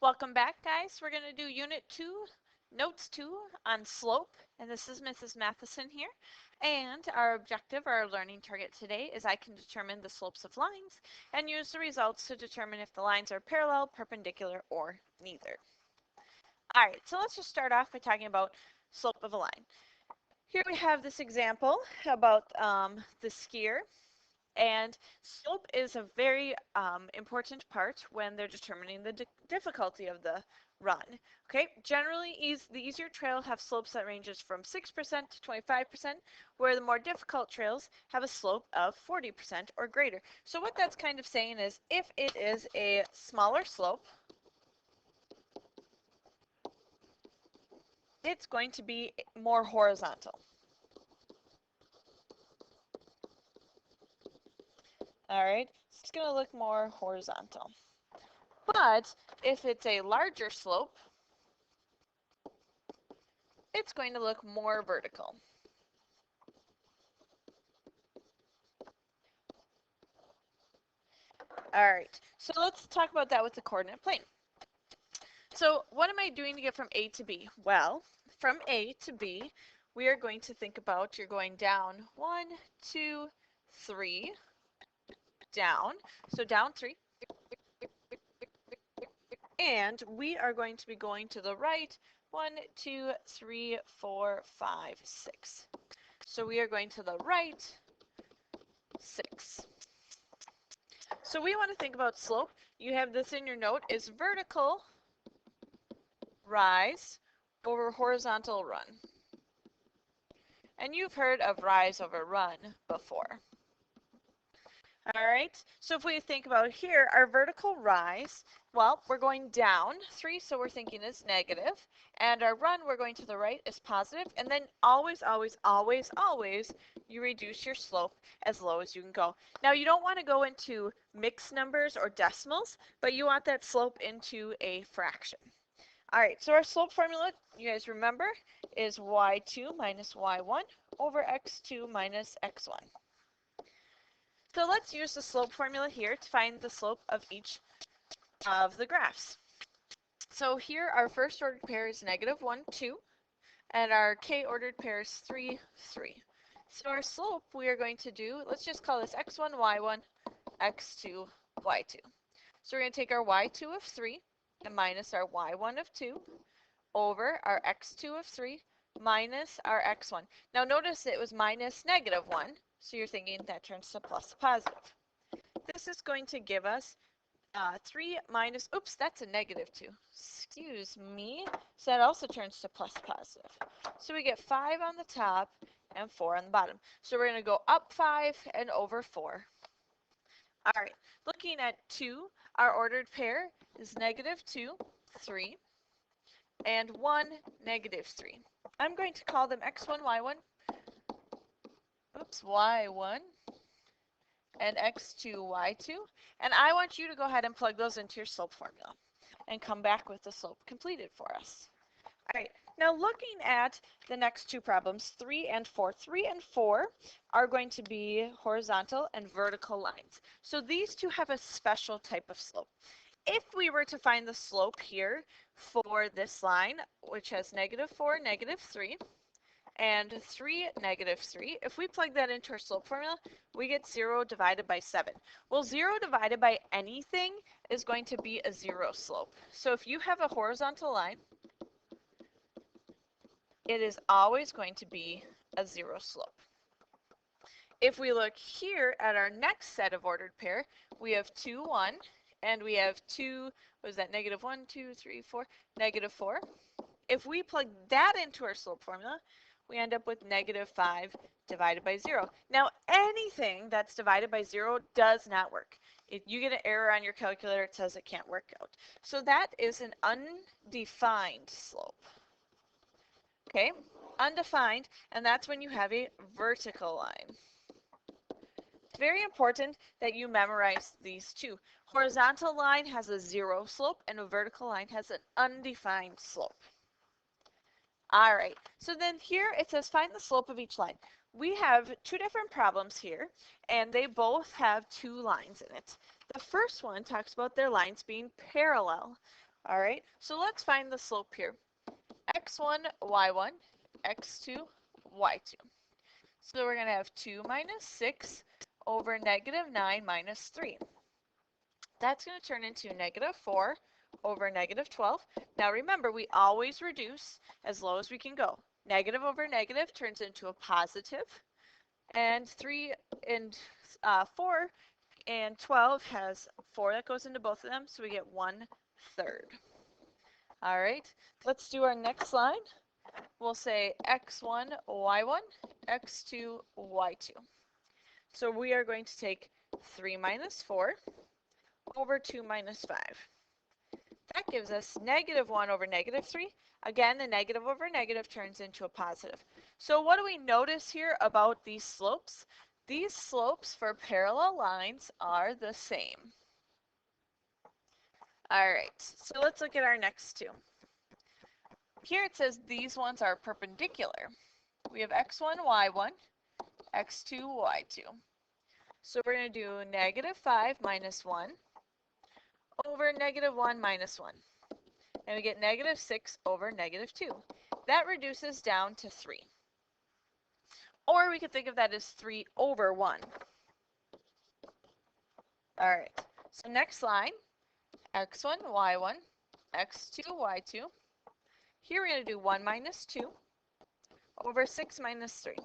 Welcome back, guys. We're going to do Unit 2, Notes 2 on slope, and this is Mrs. Matheson here. And our objective, our learning target today is I can determine the slopes of lines and use the results to determine if the lines are parallel, perpendicular, or neither. All right, so let's just start off by talking about slope of a line. Here we have this example about the skier. And slope is a very important part when they're determining the difficulty of the run. Okay, generally the easier trails have slopes that ranges from 6% to 25%, where the more difficult trails have a slope of 40% or greater. So what that's kind of saying is if it is a smaller slope, it's going to be more horizontal. All right, it's going to look more horizontal. But if it's a larger slope, it's going to look more vertical. All right, so let's talk about that with the coordinate plane. So what am I doing to get from A to B? Well, from A to B, we are going to think about you're going down 1, 2, 3, down. So down 3. And we are going to be going to the right 1, 2, 3, 4, 5, 6. So we are going to the right 6. So we want to think about slope. You have this in your note is vertical rise over horizontal run. And you've heard of rise over run before. All right, so if we think about here, our vertical rise, well, we're going down 3, so we're thinking it's negative. And our run, we're going to the right, is positive. And then always, always, always, always, you reduce your slope as low as you can go. Now, you don't want to go into mixed numbers or decimals, but you want that slope into a fraction. All right, so our slope formula, you guys remember, is y2 minus y1 over x2 minus x1. So let's use the slope formula here to find the slope of each of the graphs. So here our first ordered pair is negative 1, 2, and our k-ordered pair is 3, 3. So our slope we are going to do, let's just call this x1, y1, x2, y2. So we're going to take our y2 of 3 and minus our y1 of 2 over our x2 of 3 minus our x1. Now notice it was minus negative 1, so you're thinking that turns to plus positive. This is going to give us 3 minus, oops, that's a negative 2. Excuse me. So that also turns to plus positive. So we get 5 on the top and 4 on the bottom. So we're going to go up 5 and over 4. All right, looking at 2, our ordered pair is negative 2, 3, and 1, negative 3. I'm going to call them x1, y1, oops, y1, and x2, y2. And I want you to go ahead and plug those into your slope formula and come back with the slope completed for us. All right, now looking at the next two problems, 3 and 4. 3 and 4 are going to be horizontal and vertical lines. So these two have a special type of slope. If we were to find the slope here for this line, which has negative 4, negative 3, and 3, negative 3, if we plug that into our slope formula, we get 0 divided by 7. Well, 0 divided by anything is going to be a 0 slope. So if you have a horizontal line, it is always going to be a 0 slope. If we look here at our next set of ordered pair, we have 2, 1, and we have 2, what is that, negative 1, 2, 3, 4, negative 4. If we plug that into our slope formula, we end up with negative 5 divided by 0. Now, anything that's divided by 0 does not work. If you get an error on your calculator, it says it can't work out. So that is an undefined slope. Okay, undefined, and that's when you have a vertical line. It's very important that you memorize these two. Horizontal line has a 0 slope, and a vertical line has an undefined slope. All right, so then here it says find the slope of each line. We have two different problems here, and they both have two lines in it. The first one talks about their lines being parallel. All right, so let's find the slope here. X1, Y1, X2, Y2. So we're going to have 2 minus 6 over negative 9 minus 3. That's going to turn into negative 4 over negative 12. Now remember, we always reduce as low as we can go. Negative over negative turns into a positive, and 3 and 4 and 12 has 4 that goes into both of them, so we get 1/3. All right, let's do our next line. We'll say x1, y1, x2, y2. So we are going to take 3 minus 4 over 2 minus 5. That gives us negative 1 over negative 3. Again, the negative over negative turns into a positive. So what do we notice here about these slopes? These slopes for parallel lines are the same. All right, so let's look at our next two. Here it says these ones are perpendicular. We have x1, y1, x2, y2. So we're going to do negative 5 minus 1 over negative 1 minus 1. And we get negative 6 over negative 2. That reduces down to 3. Or we could think of that as 3 over 1. All right, so next line, x1, y1, x2, y2. Here we're going to do 1 minus 2 over 6 minus 3.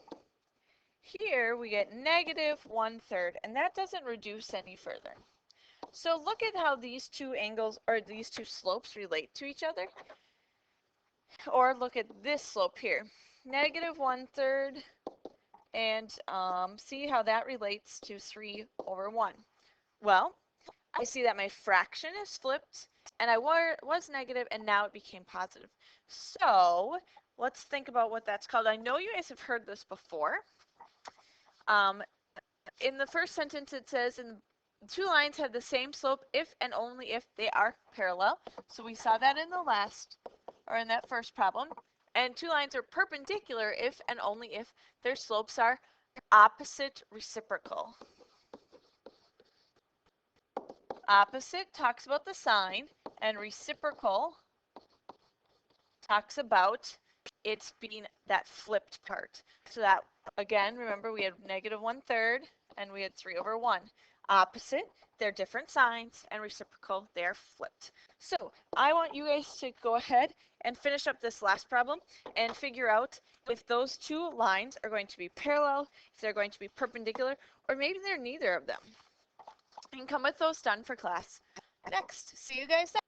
Here we get negative 1/3, and that doesn't reduce any further. So look at how these two angles, or these two slopes, relate to each other. Or look at this slope here, negative 1/3, and see how that relates to 3 over 1. Well, I see that my fraction is flipped, and I was negative, and now it became positive. So let's think about what that's called. I know you guys have heard this before. In the first sentence, it says, two lines have the same slope if and only if they are parallel. So we saw that in the last, or in that first problem. And two lines are perpendicular if and only if their slopes are opposite reciprocal. Opposite talks about the sign, and reciprocal talks about it's being that flipped part. So that, again, remember we had negative 1/3 and we had 3 over 1. Opposite, they're different signs, and reciprocal, they're flipped. So I want you guys to go ahead and finish up this last problem and figure out if those two lines are going to be parallel, if they're going to be perpendicular, or maybe they're neither of them. And come with those done for class next. See you guys then.